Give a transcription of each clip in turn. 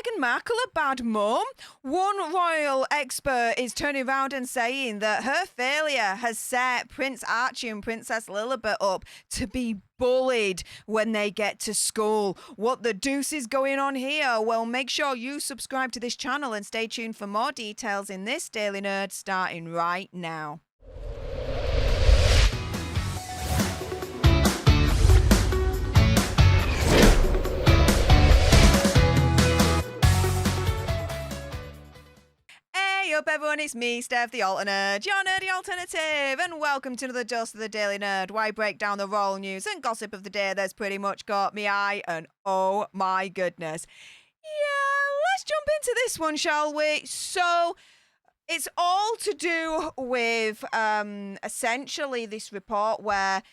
Meghan Markle a bad mum? One royal expert is turning around and saying that her failure has set Prince Archie and Princess Lilibet up to be bullied when they get to school. What the deuce is going on here? Well, make sure you subscribe to this channel and stay tuned for more details in this Daily Nerd starting right now. Hey up everyone, it's me, Stef, the alternate, your nerdy alternative, and welcome to another dose of the Daily Nerd, where I break down the royal news and gossip of the day that's pretty much got me eye, and oh my goodness. Yeah, let's jump into this one, shall we? So, it's all to do with, essentially this report where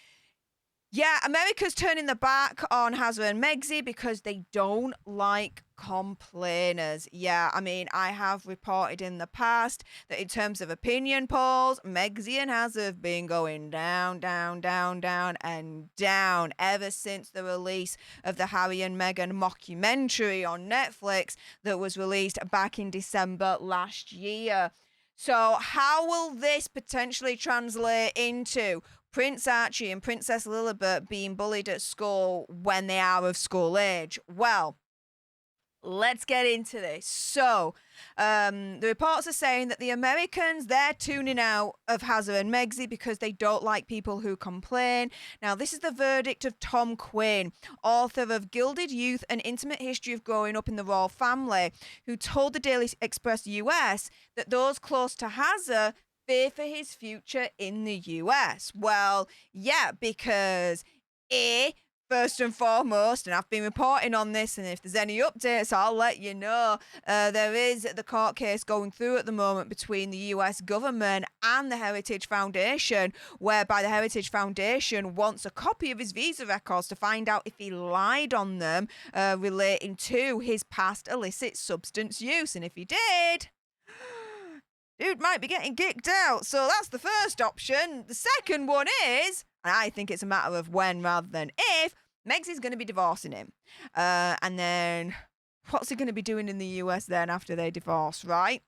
America's turning their back on Harry and Meghan because they don't like complainers. Yeah, I mean, I have reported in the past that in terms of opinion polls, Meghan and Harry have been going down, down, down, down, and down ever since the release of the Harry and Meghan mockumentary on Netflix that was released back in December last year. So how will this potentially translate into Prince Archie and Princess Lilibet being bullied at school when they are of school age? Well, let's get into this. So, the reports are saying that the Americans, they're tuning out of Harry and Meghan because they don't like people who complain. Now, this is the verdict of Tom Quinn, author of Gilded Youth, An Intimate History of Growing Up in the Royal Family, who told the Daily Express US that those close to Harry fear for his future in the US. Well, yeah, because first and foremost, and I've been reporting on this, and if there's any updates, I'll let you know. There is the court case going through at the moment between the US government and the Heritage Foundation, whereby the Heritage Foundation wants a copy of his visa records to find out if he lied on them relating to his past illicit substance use. And if he did, dude might be getting kicked out. So that's the first option. The second one is, and I think it's a matter of when rather than if, Meg's going to be divorcing him. And then what's he going to be doing in the US then after they divorce, right?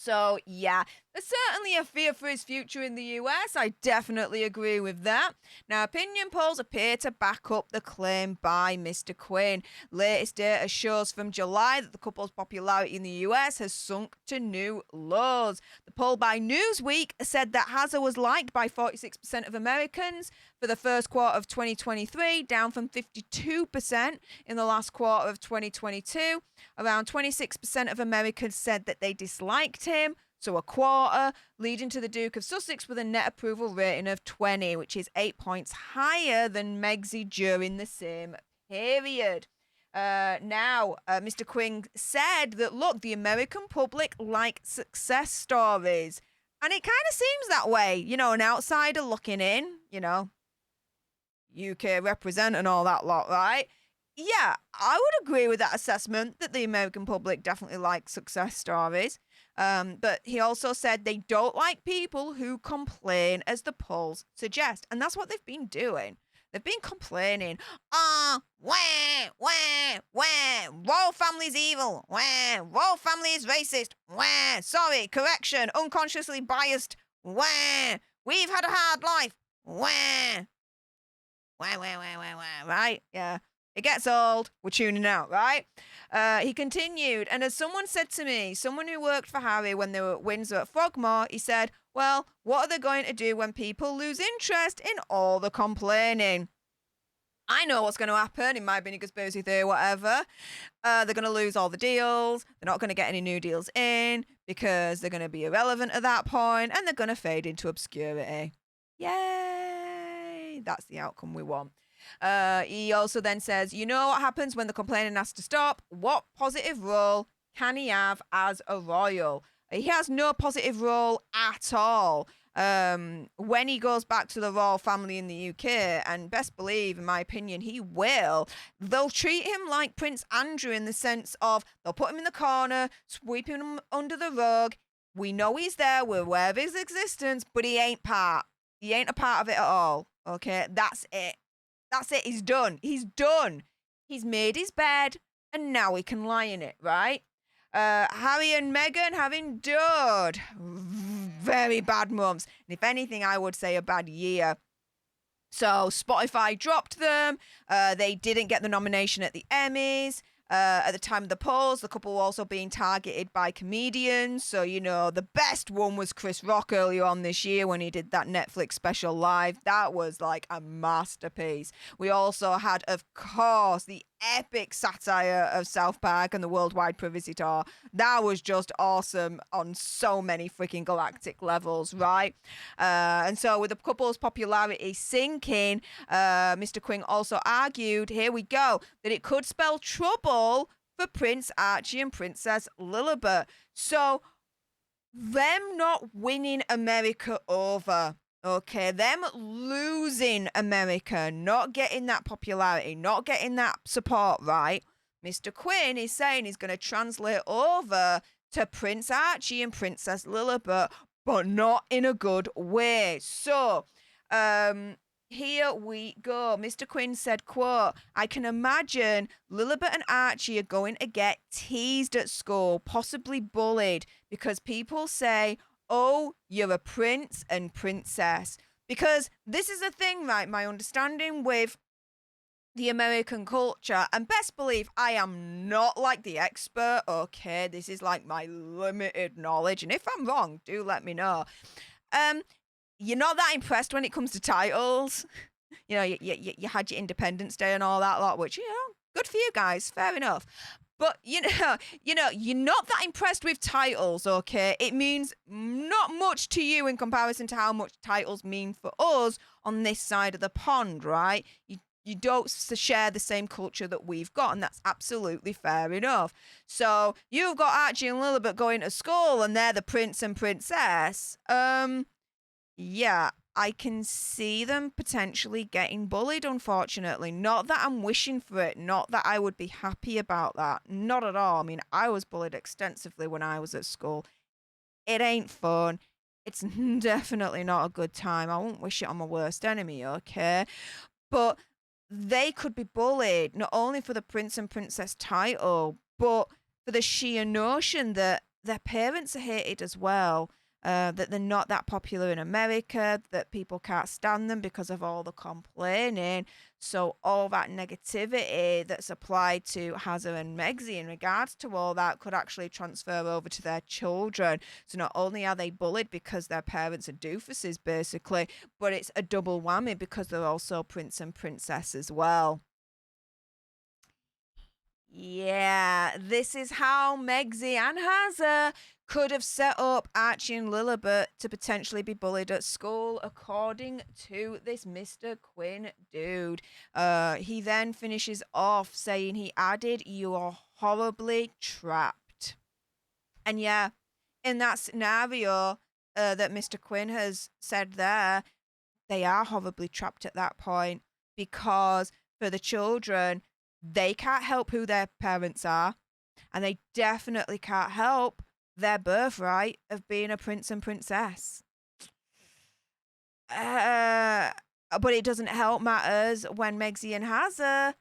So, yeah, there's certainly a fear for his future in the US. I definitely agree with that. Now, opinion polls appear to back up the claim by Mr. Quinn. Latest data shows from July that the couple's popularity in the US has sunk to new lows. The poll by Newsweek said that Harry was liked by 46% of Americans for the first quarter of 2023, down from 52% in the last quarter of 2022. Around 26% of Americans said that they disliked him, so a quarter, leading to the Duke of Sussex with a net approval rating of 20, which is 8 points higher than Meghan during the same period. Now, Mr. Quinn said that, look, the American public like success stories. And it kind of seems that way, you know, an outsider looking in, you know, UK represent and all that lot, right? Yeah, I would agree with that assessment that the American public definitely likes success stories. But he also said they don't like people who complain, as the polls suggest. And that's what they've been doing. They've been complaining. Royal family's evil. Royal family is racist. Sorry, correction, unconsciously biased. We've had a hard life. Right? Yeah. It gets old. We're tuning out, right? He continued, and as someone said to me, someone who worked for Harry when they were at Windsor at Frogmore, he said, well, what are they going to do when people lose interest in all the complaining? I know what's going to happen, in my opinion, conspiracy theory, whatever. They're going to lose all the deals. They're not going to get any new deals in because they're going to be irrelevant at that point, and they're going to fade into obscurity. Yay! That's the outcome we want. He also then says, you know what happens when the complaining has to stop? What positive role can he have as a royal? He has no positive role at all. When he goes back to the royal family in the UK, and best believe, in my opinion, he will, they'll treat him like Prince Andrew in the sense of they'll put him in the corner, sweep him under the rug. We know he's there, we're aware of his existence, but he ain't a part of it at all. Okay, that's it. That's it. He's done. He's done. He's made his bed. and now we can lie in it, right? Harry and Meghan have endured very bad months. And if anything, I would say a bad year. So Spotify dropped them. They didn't get the nomination at the Emmys. At the time of the polls, the couple were also being targeted by comedians. So, you know, the best one was Chris Rock earlier on this year when he did that Netflix special live. That was like a masterpiece. We also had, of course, the epic satire of South Park and the Worldwide Privacy Tour. That was just awesome on so many freaking galactic levels, right? And so with the couple's popularity sinking, Mr. Quinn also argued, here we go, that it could spell trouble for Prince Archie and Princess Lilibet. So them not winning America over, okay, them losing America, not getting that popularity, not getting that support, right? Mr. Quinn is saying he's going to translate over to Prince Archie and Princess Lilibet, but not in a good way. So, here we go. Mr. Quinn said, quote, I can imagine Lilibet and Archie are going to get teased at school, possibly bullied, because people say, oh, you're a prince and princess. Because this is the thing, right? My understanding with the American culture, and best believe I am not like the expert, okay? This is like my limited knowledge, and if I'm wrong, do let me know. You're not that impressed when it comes to titles. You know, you had your Independence Day and all that lot, which, you know, good for you guys, fair enough. But, you know, you're not that impressed with titles, okay? It means not much to you in comparison to how much titles mean for us on this side of the pond, right? You don't share the same culture that we've got, and that's absolutely fair enough. So you've got Archie and Lilibet going to school, and they're the prince and princess. Yeah, I can see them potentially getting bullied, unfortunately. Not that I'm wishing for it, not that I would be happy about that. Not at all. I mean, I was bullied extensively when I was at school. It ain't fun. It's definitely not a good time. I won't wish it on my worst enemy, okay? But they could be bullied, not only for the prince and princess title, but for the sheer notion that their parents are hated as well. That they're not that popular in America, that people can't stand them because of all the complaining. So all that negativity that's applied to Hazza and Megxie in regards to all that could actually transfer over to their children. So not only are they bullied because their parents are doofuses, basically, but it's a double whammy because they're also prince and princess as well. Yeah, this is how Megxie and Hazza could have set up Archie and Lilibet to potentially be bullied at school, according to this Mr. Quinn dude. He then finishes off saying he added, you are horribly trapped. And yeah, in that scenario that Mr. Quinn has said there, they are horribly trapped at that point because for the children, they can't help who their parents are, and they definitely can't help their birthright of being a prince and princess. But it doesn't help matters when Megxie and Hazza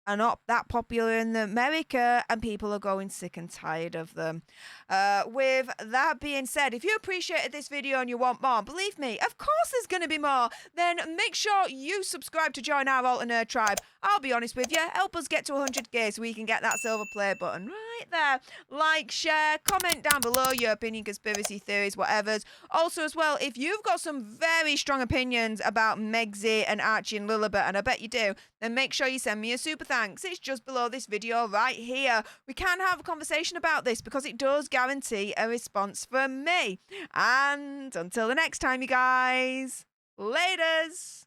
are not that popular in America and people are going sick and tired of them. With that being said, if you appreciated this video and you want more, believe me, of course there's going to be more. Then make sure you subscribe to join our alternate tribe. I'll be honest with you, help us get to 100k so we can get that silver play button right there. Like, share, comment down below your opinion, conspiracy theories, whatever's. Also as well, if you've got some very strong opinions about Megxie and Archie and Lilibet, and I bet you do, then make sure you send me a super thanks. It's just below this video right here. We can have a conversation about this because it does guarantee a response from me. And until the next time, you guys, laters.